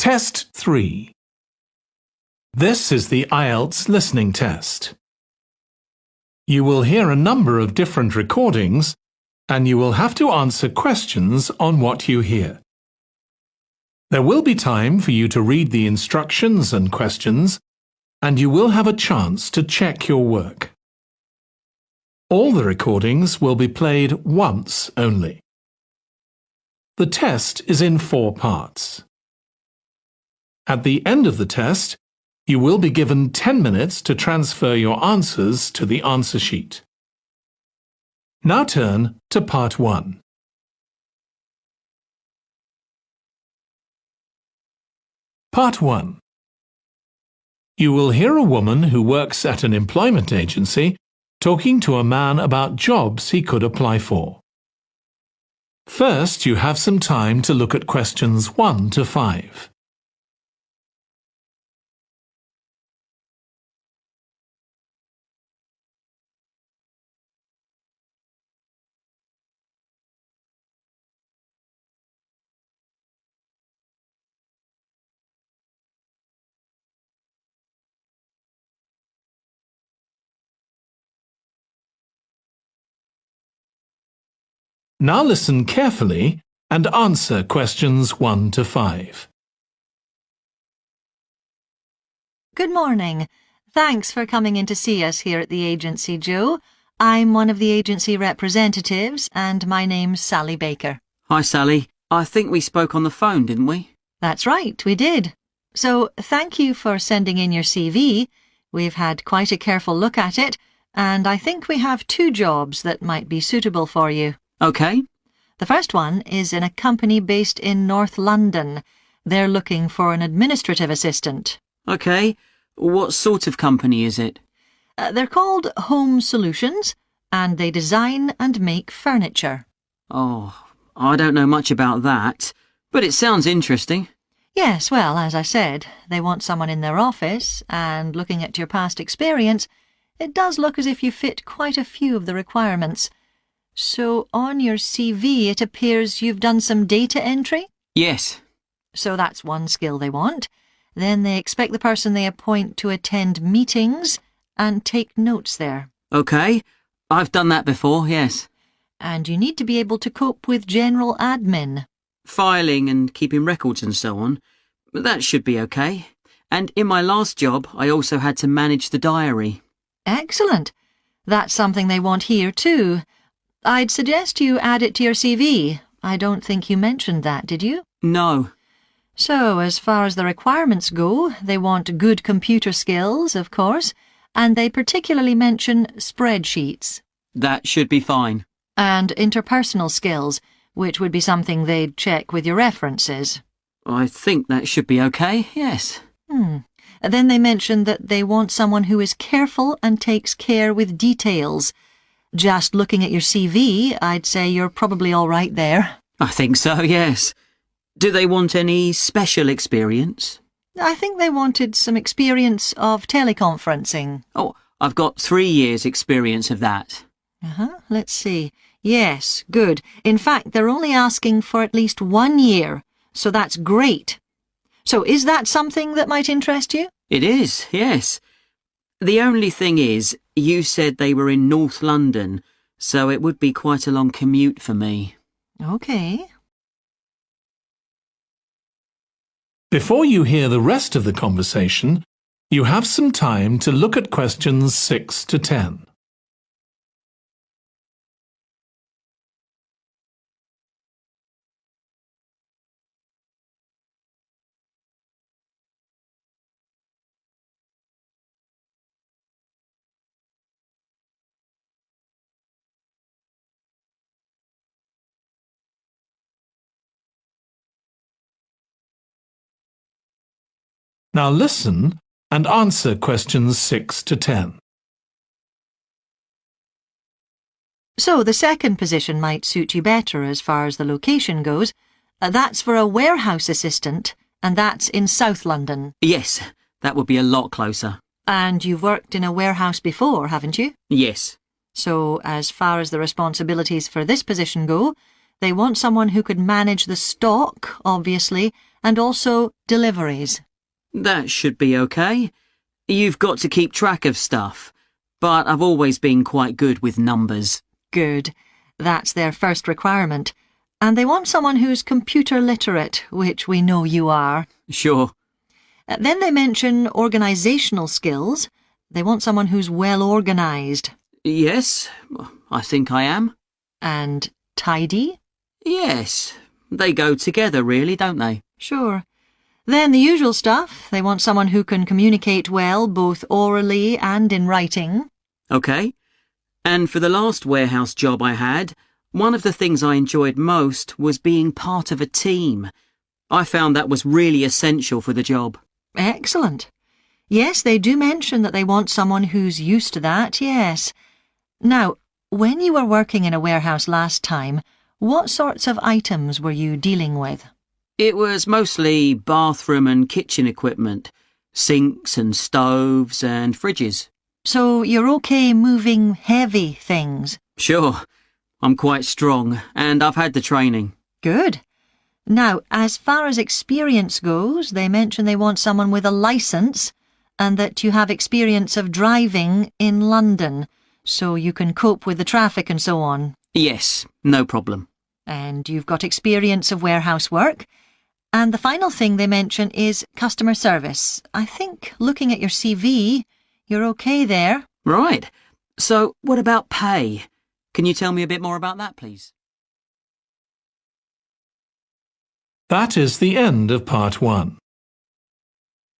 Test 3. This is the IELTS listening test. You will hear a number of different recordings and you will have to answer questions on what you hear. There will be time for you to read the instructions and questions, and you will have a chance to check your work. All the recordings will be played once only. The test is in 4 parts. At the end of the test, you will be given 10 minutes to transfer your answers to the answer sheet. Now turn to Part 1. Part 1. You will hear a woman who works at an employment agency talking to a man about jobs he could apply for. First, you have some time to look at questions 1 to 5. Now listen carefully and answer questions 1 to 5. Good morning. Thanks for coming in to see us here at the agency, Joe. I'm one of the agency representatives and my name's Sally Baker. Hi, Sally. I think we spoke on the phone, didn't we? That's right, we did. So thank you for sending in your CV. We've had quite a careful look at it and I think we have 2 jobs that might be suitable for you. OK. The first one is in a company based in North London. They're looking for an administrative assistant. OK. What sort of company is it? They're called Home Solutions, and they design and make furniture. Oh, I don't know much about that, but it sounds interesting. Yes, well, as I said, they want someone in their office, and looking at your past experience, it does look as if you fit quite a few of the requirements. So on your CV it appears you've done some data entry? Yes. So that's one skill they want. Then they expect the person they appoint to attend meetings and take notes there. OK. I've done that before, yes. And you need to be able to cope with general admin. Filing and keeping records and so on. That should be OK. And in my last job, I also had to manage the diary. Excellent. That's something they want here too. I'd suggest you add it to your CV. I don't think you mentioned that, did you? No. So, as far as the requirements go, they want good computer skills, of course, and they particularly mention spreadsheets. That should be fine. And interpersonal skills, which would be something they'd check with your references. I think that should be OK, yes. Then they mention that they want someone who is careful and takes care with details. Just looking at your CV, I'd say you're probably all right there. I think so, yes. Do they want any special experience? I think they wanted some experience of teleconferencing. Oh, I've got 3 years' experience of that. Let's see. Yes, good. In fact, they're only asking for at least 1 year, so that's great. So is that something that might interest you? It is, yes. The only thing is, you said they were in North London, so it would be quite a long commute for me. OK. Before you hear the rest of the conversation, you have some time to look at questions 6 to 10. Now listen and answer questions 6 to 10. So the second position might suit you better as far as the location goes. That's for a warehouse assistant, and that's in South London. Yes, that would be a lot closer. And you've worked in a warehouse before, haven't you? Yes. So as far as the responsibilities for this position go, They want someone who could manage the stock, obviously, and also deliveries. That should be okay. You've got to keep track of stuff, but I've always been quite good with numbers. Good. That's their first requirement. And they want someone who's computer literate, which we know you are. Sure. Then they mention organisational skills. They want someone who's well organised. Yes, I think I am. And tidy? Yes, they go together really, don't they? Sure. Then the usual stuff. They want someone who can communicate well, both orally and in writing. Okay. And for the last warehouse job I had, one of the things I enjoyed most was being part of a team. I found that was really essential for the job. Excellent. Yes, they do mention that they want someone who's used to that, yes. Now, when you were working in a warehouse last time, what sorts of items were you dealing with? It was mostly bathroom and kitchen equipment, sinks and stoves and fridges. So you're okay moving heavy things? Sure, I'm quite strong and I've had the training. Good. Now, as far as experience goes, they mention they want someone with a licence and that you have experience of driving in London, so you can cope with the traffic and so on. Yes, no problem. And you've got experience of warehouse work. And the final thing they mention is customer service. I think, looking at your CV, you're okay there. Right. So, what about pay? Can you tell me a bit more about that, please? That is the end of part 1.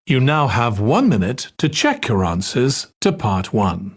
You now have 1 minute to check your answers to part 1.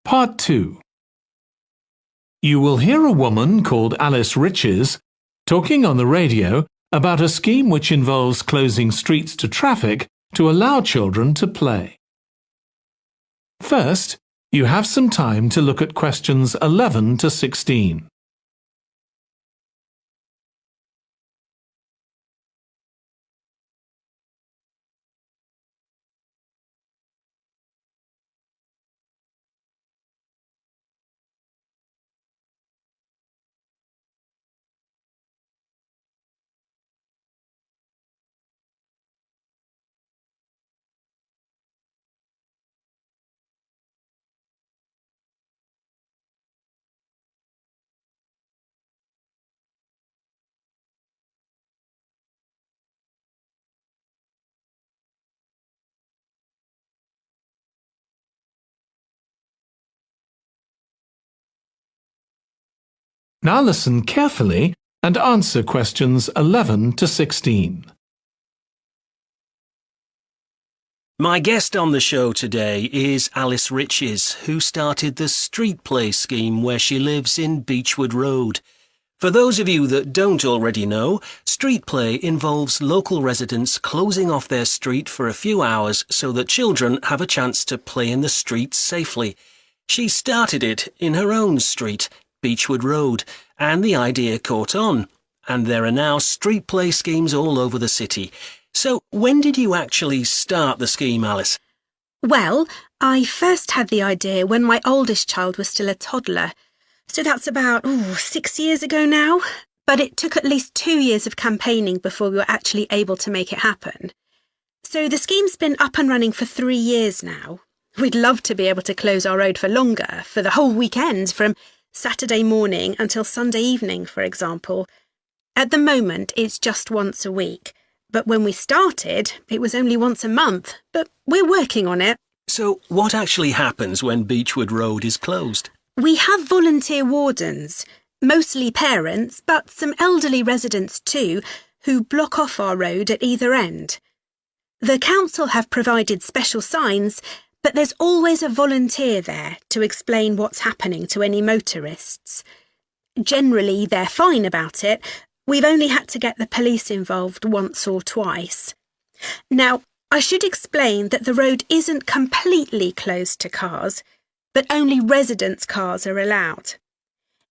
Part 2. You will hear a woman called Alice Riches talking on the radio about a scheme which involves closing streets to traffic to allow children to play. First, you have some time to look at questions 11 to 16. Now listen carefully and answer questions 11 to 16. My guest on the show today is Alice Riches, who started the Street Play scheme where she lives in Beechwood Road. For those of you that don't already know, Street Play involves local residents closing off their street for a few hours so that children have a chance to play in the streets safely. She started it in her own street, Beechwood Road, and the idea caught on, and there are now street play schemes all over the city. So when did you actually start the scheme, Alice? Well, I first had the idea when my oldest child was still a toddler, so that's about 6 years ago now, but it took at least 2 years of campaigning before we were actually able to make it happen. So the scheme's been up and running for 3 years now. We'd love to be able to close our road for longer, for the whole weekend, from Saturday morning until Sunday evening, for example. At the moment, it's just once a week. But when we started, it was only once a month. But we're working on it. So what actually happens when Beechwood Road is closed? We have volunteer wardens, mostly parents, but some elderly residents too, who block off our road at either end. The council have provided special signs, but there's always a volunteer there to explain what's happening to any motorists. Generally, they're fine about it. We've only had to get the police involved once or twice. Now, I should explain that the road isn't completely closed to cars, but only residents' cars are allowed.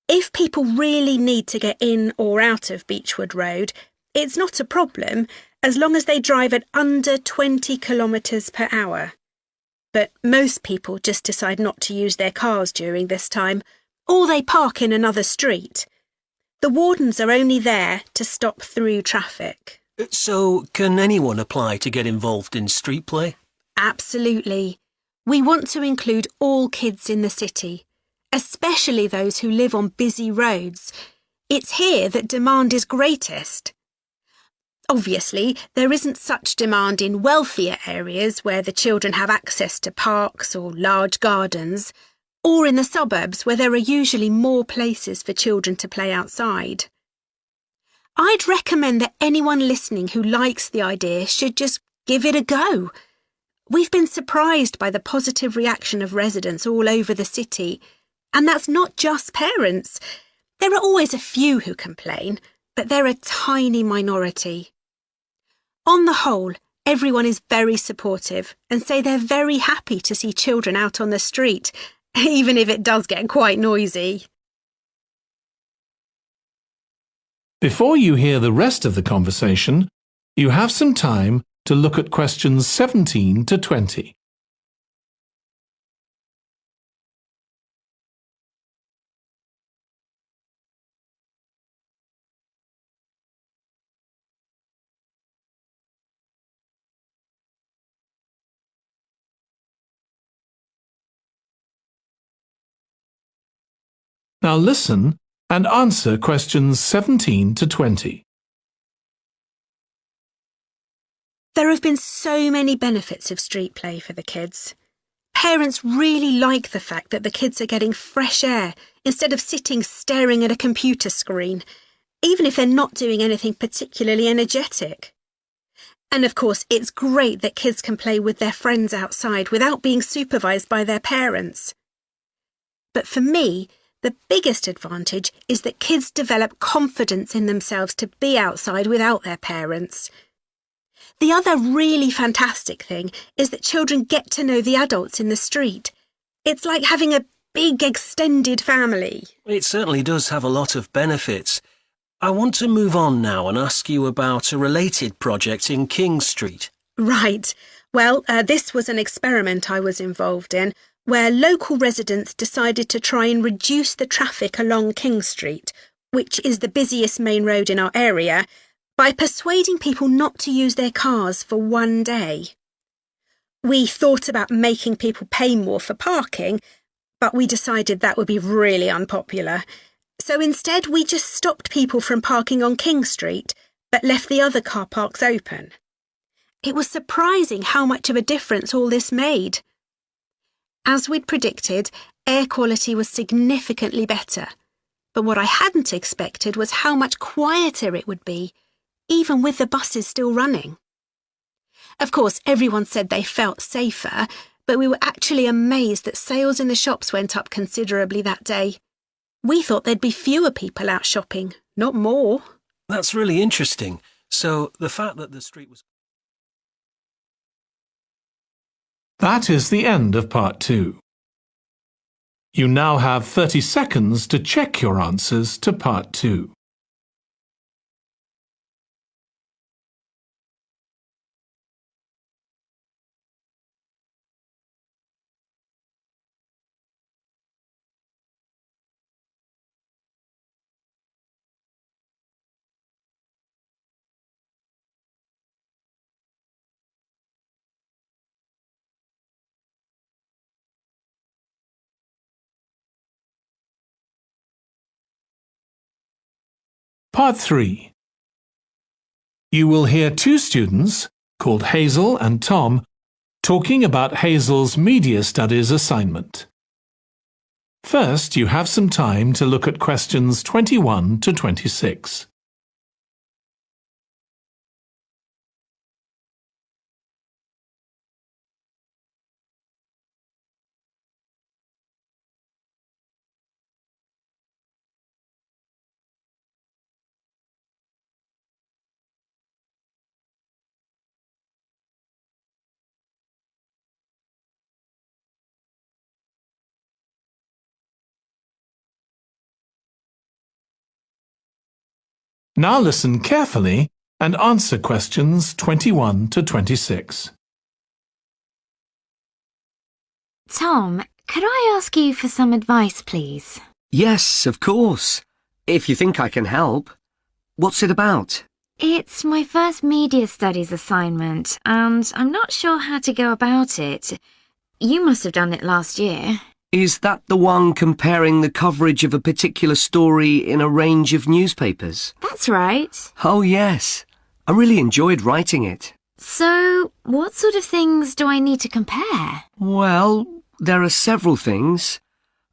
If people really need to get in or out of Beechwood Road, it's not a problem as long as they drive at under 20 kilometres per hour. But most people just decide not to use their cars during this time, or they park in another street. The wardens are only there to stop through traffic. So can anyone apply to get involved in street play? Absolutely. We want to include all kids in the city, especially those who live on busy roads. It's here that demand is greatest. Obviously, there isn't such demand in wealthier areas where the children have access to parks or large gardens, or in the suburbs where there are usually more places for children to play outside. I'd recommend that anyone listening who likes the idea should just give it a go. We've been surprised by the positive reaction of residents all over the city, and that's not just parents. There are always a few who complain, but they're a tiny minority. On the whole, everyone is very supportive and say they're very happy to see children out on the street, even if it does get quite noisy. Before you hear the rest of the conversation, you have some time to look at questions 17 to 20. Now listen and answer questions 17 to 20. There have been so many benefits of street play for the kids. Parents really like the fact that the kids are getting fresh air instead of sitting staring at a computer screen, even if they're not doing anything particularly energetic. And of course, it's great that kids can play with their friends outside without being supervised by their parents. But for me, the biggest advantage is that kids develop confidence in themselves to be outside without their parents. The other really fantastic thing is that children get to know the adults in the street. It's like having a big extended family. It certainly does have a lot of benefits. I want to move on now and ask you about a related project in King Street. Right. Well, this was an experiment I was involved in, where local residents decided to try and reduce the traffic along King Street, which is the busiest main road in our area, by persuading people not to use their cars for one day. We thought about making people pay more for parking, but we decided that would be really unpopular. So instead, we just stopped people from parking on King Street, but left the other car parks open. It was surprising how much of a difference all this made. As we'd predicted, air quality was significantly better, but what I hadn't expected was how much quieter it would be, even with the buses still running. Of course, everyone said they felt safer, but we were actually amazed that sales in the shops went up considerably that day. We thought there'd be fewer people out shopping, not more. That's really interesting. So the fact that the street was... That is the end of part 2. You now have 30 seconds to check your answers to part 2. Part 3. You will hear two students, called Hazel and Tom, talking about Hazel's media studies assignment. First, you have some time to look at questions 21 to 26. Now listen carefully and answer questions 21 to 26. Tom, could I ask you for some advice, please? Yes, of course. If you think I can help. What's it about? It's my first media studies assignment, and I'm not sure how to go about it. You must have done it last year. Is that the one comparing the coverage of a particular story in a range of newspapers? That's right. Oh, yes. I really enjoyed writing it. So, what sort of things do I need to compare? Well, there are several things.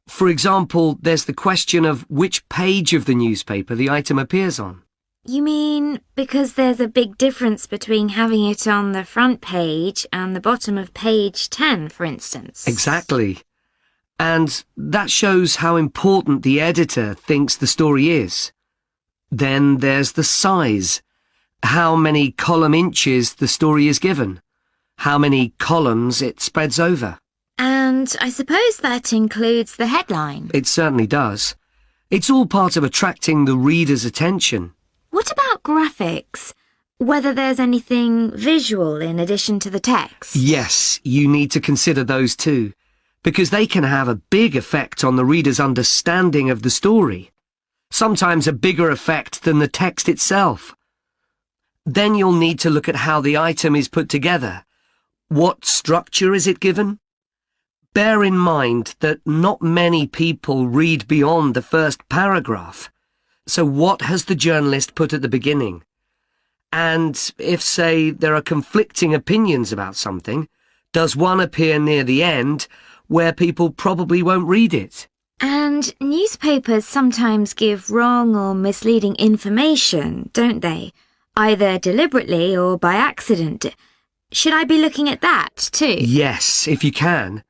For example, there's the question of which page of the newspaper the item appears on. You mean because there's a big difference between having it on the front page and the bottom of page 10, for instance? Exactly. And that shows how important the editor thinks the story is. Then there's the size. How many column inches the story is given. How many columns it spreads over. And I suppose that includes the headline. It certainly does. It's all part of attracting the reader's attention. What about graphics? Whether there's anything visual in addition to the text? Yes, you need to consider those too, because they can have a big effect on the reader's understanding of the story. Sometimes a bigger effect than the text itself. Then you'll need to look at how the item is put together. What structure is it given? Bear in mind that not many people read beyond the first paragraph. So what has the journalist put at the beginning? And if, say, there are conflicting opinions about something, does one appear near the end where people probably won't read it? And newspapers sometimes give wrong or misleading information, don't they? Either deliberately or by accident. Should I be looking at that too? Yes, if you can.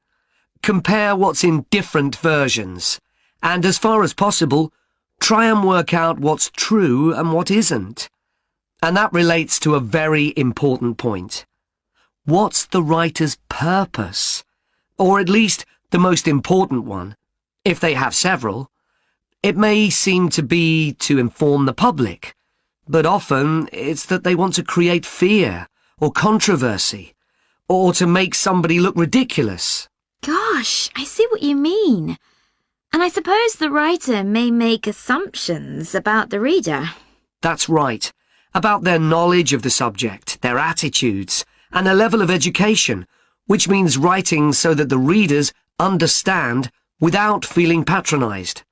Compare what's in different versions. And as far as possible, try and work out what's true and what isn't. And that relates to a very important point. What's the writer's purpose? Or at least the most important one, if they have several. It may seem to be to inform the public, but often it's that they want to create fear or controversy, or to make somebody look ridiculous. Gosh, I see what you mean. And I suppose the writer may make assumptions about the reader. That's right, about their knowledge of the subject, their attitudes, and their level of education, which means writing so that the readers understand without feeling patronized.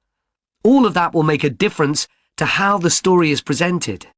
All of that will make a difference to how the story is presented.